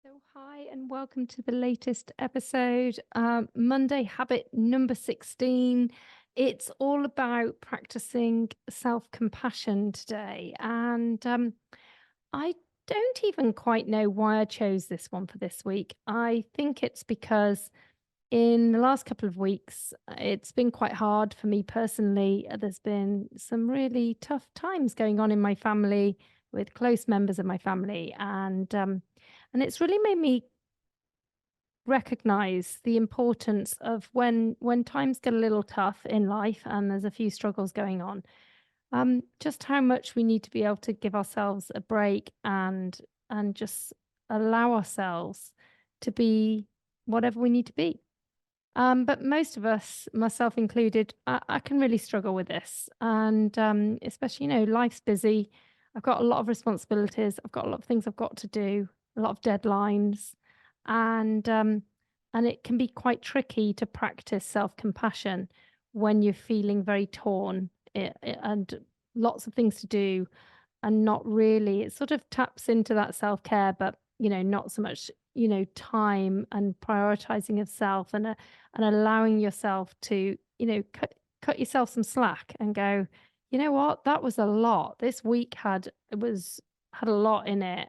So, hi, and welcome to the latest episode, Monday habit number 16. It's all about practicing self compassion today. And I don't even quite know why I chose this one for this week. I think it's because in the last couple of weeks, it's been quite hard for me personally. There's been some really tough times going on in my family with close members of my family. And it's really made me recognize the importance of when times get a little tough in life and there's a few struggles going on, just how much we need to be able to give ourselves a break and just allow ourselves to be whatever we need to be. But most of us, myself included, I can really struggle with this, and especially, life's busy. I've got a lot of responsibilities. I've got a lot of things I've got to do, a lot of deadlines, and um, and it can be quite tricky to practice self-compassion when you're feeling very torn and lots of things to do, and not really. It sort of taps into that self-care, but not so much, time and prioritizing of self and allowing yourself to, cut yourself some slack and go, you know what, that was a lot. This week had a lot in it.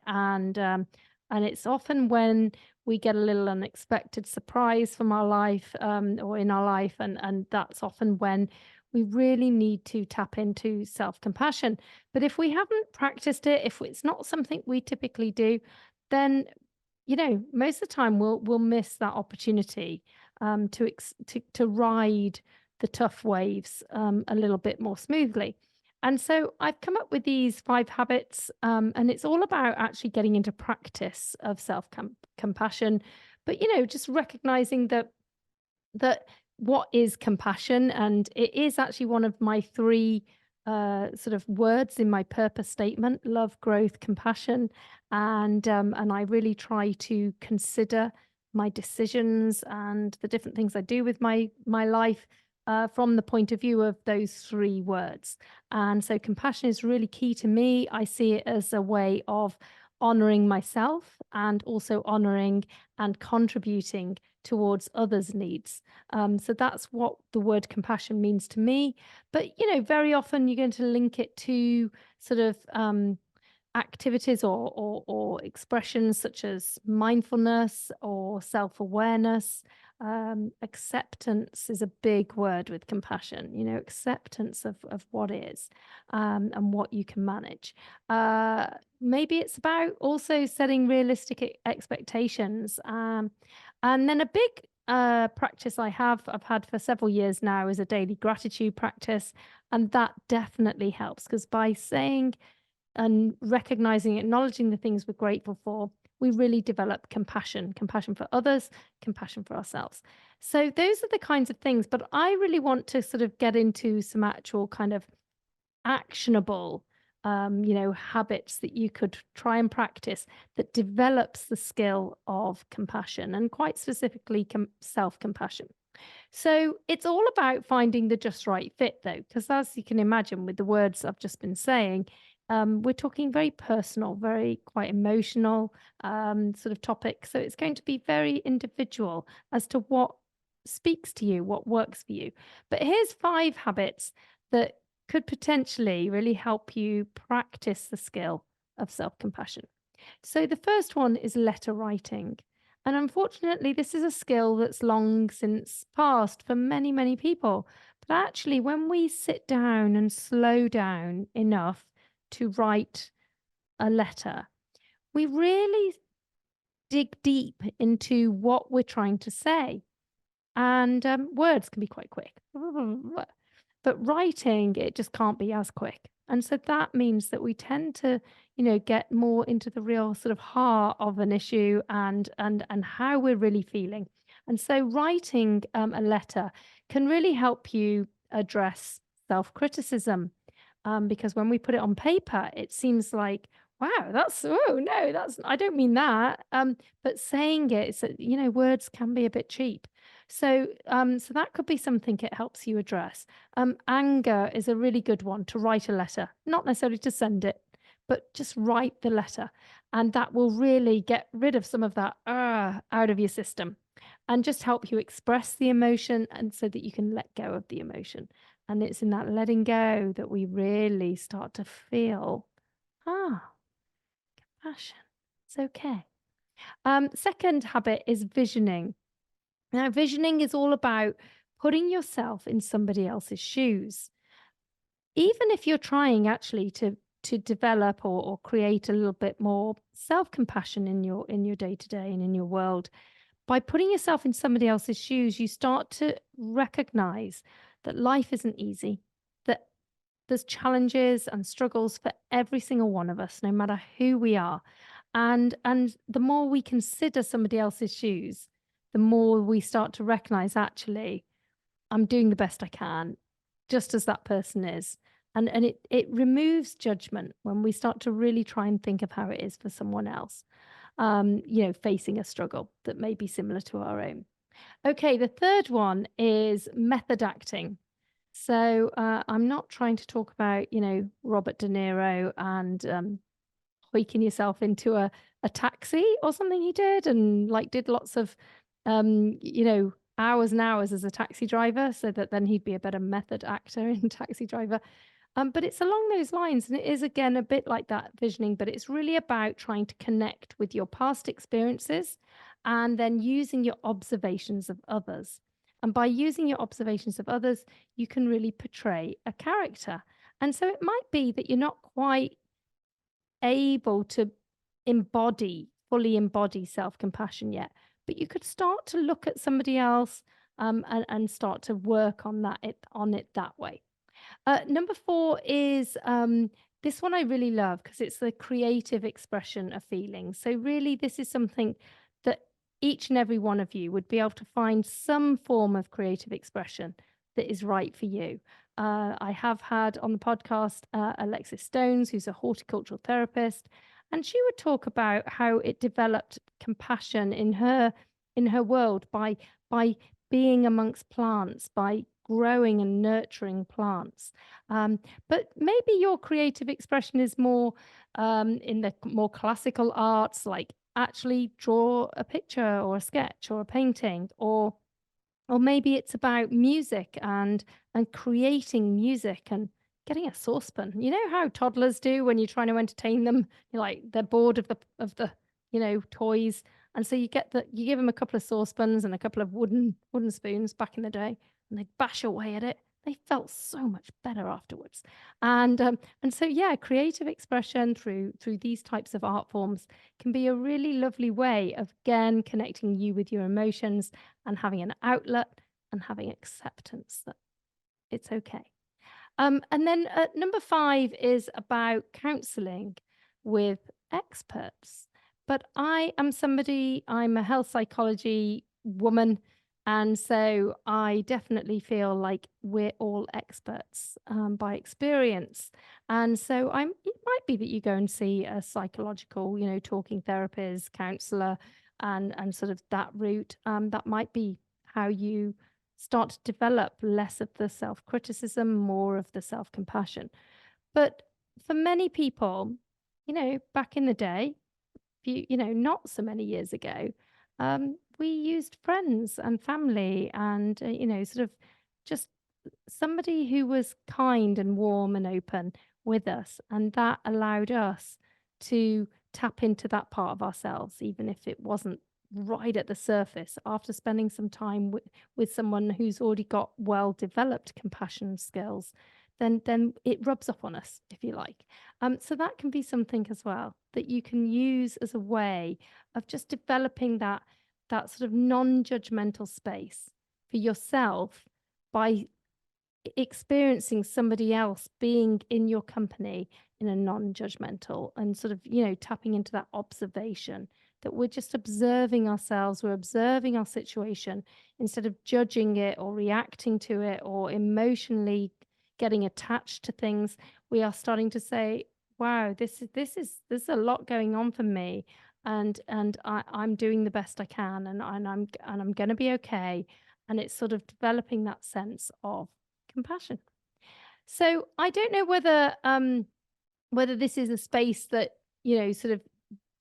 And it's often when we get a little unexpected surprise from our life, or in our life, and that's often when we really need to tap into self-compassion. But if we haven't practiced it, if it's not something we typically do, then most of the time we'll miss that opportunity, to ride the tough waves, a little bit more smoothly. And so I've come up with these 5 habits, and it's all about actually getting into practice of self compassion, but just recognizing that what is compassion, and it is actually one of my 3 sort of words in my purpose statement: love, growth, compassion. And I really try to consider my decisions and the different things I do with my life, from the point of view of those 3 words. And so compassion is really key to me. I see it as a way of honoring myself and also honoring and contributing towards others' needs. So that's what the word compassion means to me. But very often you're going to link it to sort of activities or expressions such as mindfulness or self-awareness. Acceptance is a big word with compassion, acceptance of what is, and what you can manage. Maybe it's about also setting realistic expectations. And then a big practice I've had for several years now is a daily gratitude practice. And that definitely helps, because by saying and recognizing, acknowledging the things we're grateful for, we really develop compassion for others, compassion for ourselves. So those are the kinds of things. But I really want to sort of get into some actual kind of actionable, habits that you could try and practice that develops the skill of compassion, and quite specifically self-compassion. So it's all about finding the just right fit, though, because as you can imagine, with the words I've just been saying, we're talking very personal, very quite emotional, sort of topic. So it's going to be very individual as to what speaks to you, what works for you. But here's 5 habits that could potentially really help you practice the skill of self compassion. So the first one is letter writing. And unfortunately, this is a skill that's long since passed for many, many people. But actually, when we sit down and slow down enough to write a letter, we really dig deep into what we're trying to say. And words can be quite quick. But writing, it just can't be as quick. And so that means that we tend to, get more into the real sort of heart of an issue and how we're really feeling. And so writing a letter can really help you address self-criticism, because when we put it on paper, it seems like, wow, oh no, I don't mean that. But saying it, so, words can be a bit cheap. So that could be something it helps you address. Anger is a really good one to write a letter, not necessarily to send it, but just write the letter. And that will really get rid of some of that out of your system and just help you express the emotion and so that you can let go of the emotion. And it's in that letting go that we really start to feel, compassion. It's okay. Second habit is visioning. Now, visioning is all about putting yourself in somebody else's shoes. Even if you're trying actually to develop or create a little bit more self-compassion in your day-to-day and in your world, by putting yourself in somebody else's shoes, you start to recognize that life isn't easy, that there's challenges and struggles for every single one of us, no matter who we are. And the more we consider somebody else's shoes, the more we start to recognize, actually, I'm doing the best I can, just as that person is. And it removes judgment when we start to really try and think of how it is for someone else, facing a struggle that may be similar to our own. Okay, the third one is method acting. So I'm not trying to talk about, Robert De Niro and hoiking yourself into a taxi or something he did, and like did lots of, hours and hours as a taxi driver so that then he'd be a better method actor in Taxi Driver. But it's along those lines, and it is again a bit like that visioning, but it's really about trying to connect with your past experiences and then using your observations of others. And by using your observations of others, you can really portray a character. And so it might be that you're not quite able to fully embody self-compassion yet, but you could start to look at somebody else and start to work on it that way. Number 4 is this one I really love because it's the creative expression of feelings. So really, this is something that each and every one of you would be able to find some form of creative expression that is right for you. I have had on the podcast Alexis Stones, who's a horticultural therapist, and she would talk about how it developed compassion in her world by being amongst plants, by growing and nurturing plants. But maybe your creative expression is more in the more classical arts, like actually draw a picture or a sketch or a painting, or maybe it's about music and creating music and getting a saucepan. You know how toddlers do when you're trying to entertain them? You're like they're bored of the toys, and so you give them a couple of saucepans and a couple of wooden spoons back in the day, and they bash away at it. They felt so much better afterwards. And so yeah, creative expression through these types of art forms can be a really lovely way of again connecting you with your emotions and having an outlet and having acceptance that it's okay. And then number 5 is about counselling with experts. But I'm a health psychology woman. And so I definitely feel like we're all experts by experience. And so it might be that you go and see a psychological, talking therapist, counselor, and sort of that route. That might be how you start to develop less of the self-criticism, more of the self-compassion. But for many people, back in the day, not so many years ago, we used friends and family and, sort of just somebody who was kind and warm and open with us. And that allowed us to tap into that part of ourselves, even if it wasn't right at the surface. After spending some time with someone who's already got well developed compassion skills, then it rubs off on us, if you like. So that can be something as well that you can use as a way of just developing that sort of non-judgmental space for yourself by experiencing somebody else being in your company in a non-judgmental and sort of, tapping into that observation that we're just observing ourselves, we're observing our situation instead of judging it or reacting to it or emotionally getting attached to things. We are starting to say, wow, there's a lot going on for me, and I'm doing the best I can, and I'm going to be okay. And it's sort of developing that sense of compassion. So I don't know whether whether this is a space that, sort of,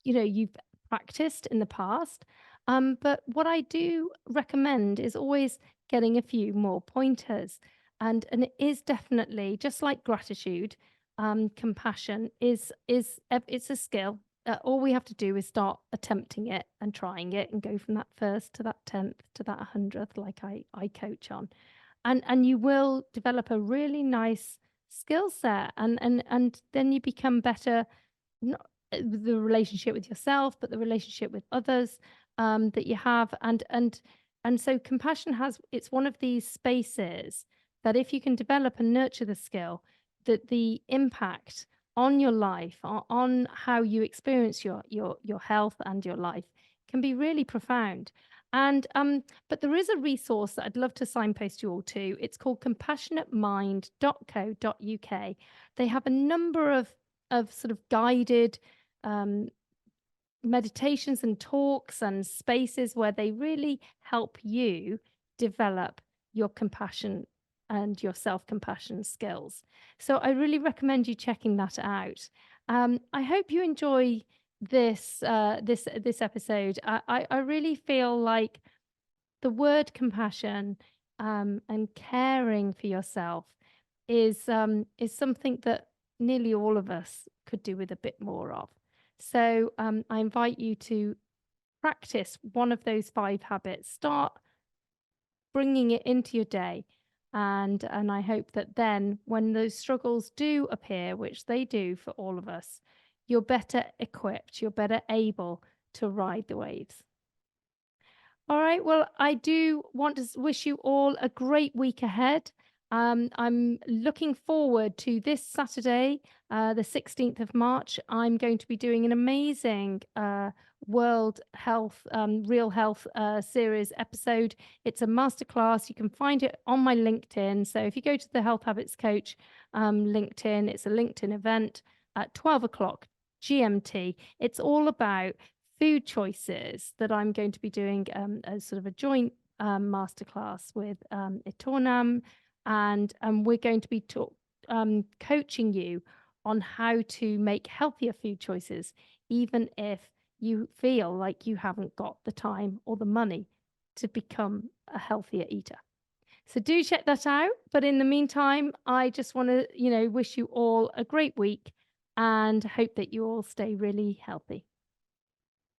you've practiced in the past. But what I do recommend is always getting a few more pointers. And it is definitely just like gratitude, compassion it's a skill. All we have to do is start attempting it and trying it and go from that first to that 10th to that 100th, like I coach on. And you will develop a really nice skill set, and then you become better, not with the relationship with yourself, but the relationship with others, that you have. And so compassion has, it's one of these spaces that if you can develop and nurture the skill, that the impact on your life, on how you experience your health and your life, can be really profound. And but there is a resource that I'd love to signpost you all to. It's called compassionatemind.co.uk. They have a number of sort of guided um, meditations and talks and spaces where they really help you develop your compassion and your self-compassion skills. So I really recommend you checking that out. I hope you enjoy this episode. I really feel like the word compassion, and caring for yourself is something that nearly all of us could do with a bit more of. So I invite you to practice one of those 5 habits. Start bringing it into your day, and I hope that then, when those struggles do appear, which they do for all of us, you're better equipped. You're better able to ride the waves. All right. Well, I do want to wish you all a great week ahead. I'm looking forward to this Saturday, the 16th of March. I'm going to be doing an amazing World Health, Real Health series episode. It's a masterclass. You can find it on my LinkedIn. So if you go to the Health Habits Coach LinkedIn, it's a LinkedIn event at 12 o'clock GMT. It's all about food choices that I'm going to be doing as sort of a joint masterclass with Itornam, and we're going to be coaching you on how to make healthier food choices, even if you feel like you haven't got the time or the money to become a healthier eater. So do check that out. But in the meantime, I just want to, wish you all a great week and hope that you all stay really healthy.